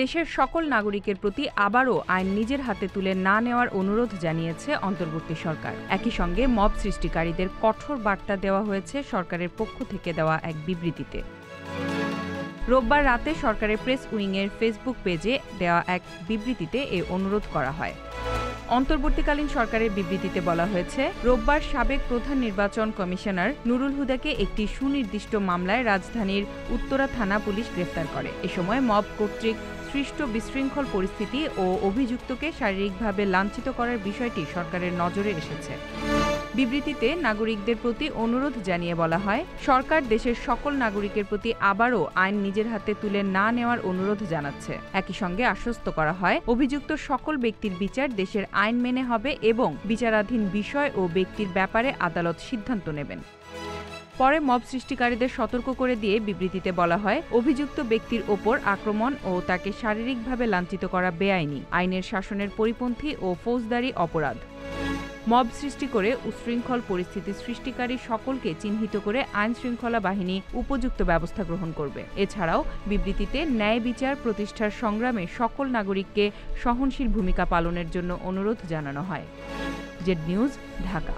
দেশের সকল নাগরিকের প্রতি আবারও আইন নিজের হাতে তুলে না নেওয়ার অনুরোধ জানিয়েছে অন্তর্বর্তী সরকার। একই সঙ্গে মব সৃষ্টিকারীদের কঠোর বার্তা দেওয়া হয়েছে সরকারের পক্ষ থেকে দেওয়া এক বিবৃতিতে। রোববার রাতে সরকারের প্রেস উইংয়ের ফেসবুক পেজে দেওয়া এক বিবৃতিতে এ অনুরোধ করা হয়। অন্তর্বর্তীকালীন সরকারের বিবৃতিতে বলা হয়েছে, রোববার সাবেক প্রধান নির্বাচন কমিশনার নুরুল হুদাকে একটি সুনির্দিষ্ট মামলায় রাজধানীর উত্তরা থানা পুলিশ গ্রেফতার করে। এ সময় মব কর্তৃক সৃষ্ট বিশৃঙ্খল পরিস্থিতি ও অভিযুক্তকে শারীরিকভাবে লাঞ্ছিত করার বিষয়টি সরকারের নজরে এসেছে। বিবৃতিতে নাগরিকদের প্রতি অনুরোধ জানিয়ে বলা হয়, সরকার দেশের সকল নাগরিকের প্রতি আবারও আইন নিজের হাতে তুলে না নেওয়ার অনুরোধ জানাচ্ছে। একই সঙ্গে আশ্বস্ত করা হয়, অভিযুক্ত সকল ব্যক্তির বিচার দেশের আইন মেনে হবে এবং বিচারাধীন বিষয় ও ব্যক্তির ব্যাপারে আদালত সিদ্ধান্ত নেবেন। পরে মব সৃষ্টিকারীদের সতর্ক করে দিয়ে বিবৃতিতে বলা হয়, অভিযুক্ত ব্যক্তির ওপর আক্রমণ ও তাকে শারীরিকভাবে লাঞ্ছিত করা বেআইনি, আইনের শাসনের পরিপন্থী ও ফৌজদারি অপরাধ। মব সৃষ্টি করে উচ্ছৃঙ্খল পরিস্থিতি সৃষ্টিকারী সকলকে চিহ্নিত করে আইন শৃঙ্খলা বাহিনী উপযুক্ত ব্যবস্থা গ্রহণ করবে। এছাড়াও বিবৃতিতে ন্যায় বিচার প্রতিষ্ঠার সংগ্রামে সকল নাগরিককে সহনশীল ভূমিকা পালনের জন্য অনুরোধ জানানো হয়। Z news, Dhaka.